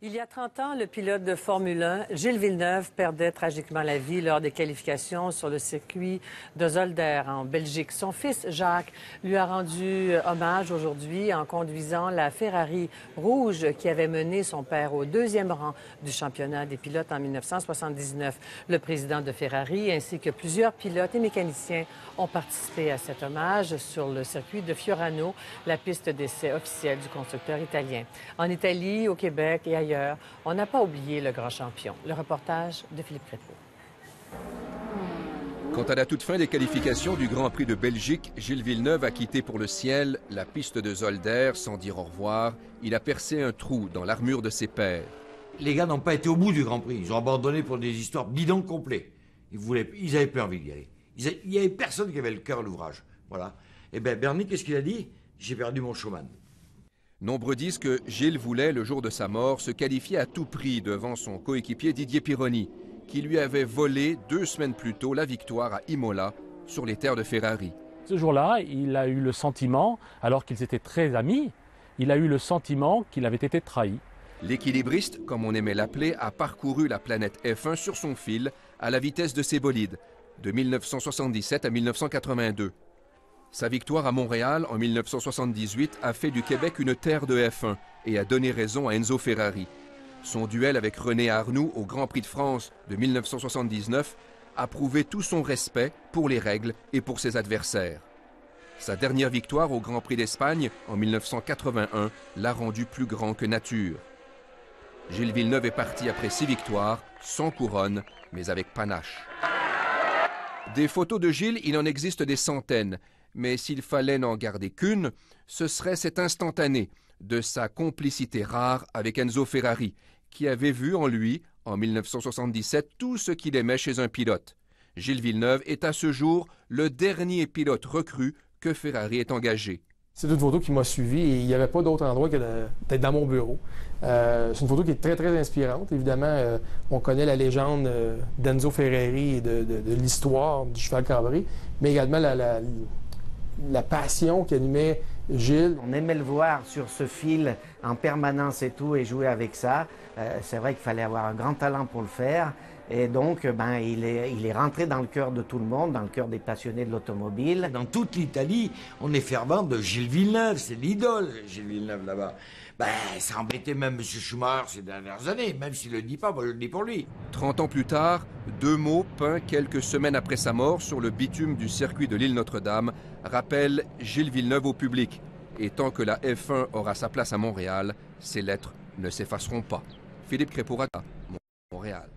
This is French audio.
Il y a 30 ans, le pilote de Formule 1, Gilles Villeneuve, perdait tragiquement la vie lors des qualifications sur le circuit de Zolder en Belgique. Son fils, Jacques, lui a rendu hommage aujourd'hui en conduisant la Ferrari rouge qui avait mené son père au deuxième rang du championnat des pilotes en 1979. Le président de Ferrari ainsi que plusieurs pilotes et mécaniciens ont participé à cet hommage sur le circuit de Fiorano, la piste d'essai officielle du constructeur italien. En Italie, au Québec et ailleurs, on n'a pas oublié le grand champion. Le reportage de Philippe Crépeau. Quant à la toute fin des qualifications du Grand Prix de Belgique, Gilles Villeneuve a quitté pour le ciel la piste de Zolder sans dire au revoir. Il a percé un trou dans l'armure de ses pairs. Les gars n'ont pas été au bout du Grand Prix. Ils ont abandonné pour des histoires bidons complets. Ils avaient plus envie d'y aller. Il n'y avait personne qui avait le cœur à l'ouvrage. Voilà. Et bien Bernie, qu'est-ce qu'il a dit? J'ai perdu mon showman. Nombreux disent que Gilles voulait, le jour de sa mort, se qualifier à tout prix devant son coéquipier Didier Pironi, qui lui avait volé 2 semaines plus tôt la victoire à Imola sur les terres de Ferrari. Ce jour-là, il a eu le sentiment, alors qu'ils étaient très amis, il a eu le sentiment qu'il avait été trahi. L'équilibriste, comme on aimait l'appeler, a parcouru la planète F1 sur son fil à la vitesse de ses bolides, de 1977 à 1982. Sa victoire à Montréal en 1978 a fait du Québec une terre de F1 et a donné raison à Enzo Ferrari. Son duel avec René Arnoux au Grand Prix de France de 1979 a prouvé tout son respect pour les règles et pour ses adversaires. Sa dernière victoire au Grand Prix d'Espagne en 1981 l'a rendu plus grand que nature. Gilles Villeneuve est parti après 6 victoires, sans couronne, mais avec panache. Des photos de Gilles, il en existe des centaines. Mais s'il fallait n'en garder qu'une, ce serait cet instantané de sa complicité rare avec Enzo Ferrari, qui avait vu en lui, en 1977, tout ce qu'il aimait chez un pilote. Gilles Villeneuve est à ce jour le dernier pilote recru que Ferrari ait engagé. C'est une photo qui m'a suivi et il n'y avait pas d'autre endroit que d'être dans mon bureau. C'est une photo qui est très, très inspirante. Évidemment, on connaît la légende d'Enzo Ferrari et de l'histoire du cheval cabré, mais également la passion qu'animait Gilles. On aimait le voir sur ce fil en permanence et tout, et jouer avec ça. C'est vrai qu'il fallait avoir un grand talent pour le faire. Et donc, il est rentré dans le cœur de tout le monde, dans le cœur des passionnés de l'automobile. Dans toute l'Italie, on est fervent de Gilles Villeneuve. C'est l'idole, Gilles Villeneuve, là-bas. Ça embêtait même M. Schumacher ces dernières années, même s'il ne le dit pas, moi je le dis pour lui. 30 ans plus tard, 2 mots peints quelques semaines après sa mort sur le bitume du circuit de l'île Notre-Dame rappellent Gilles Villeneuve au public. Et tant que la F1 aura sa place à Montréal, ces lettres ne s'effaceront pas. Philippe Crépeau, Montréal.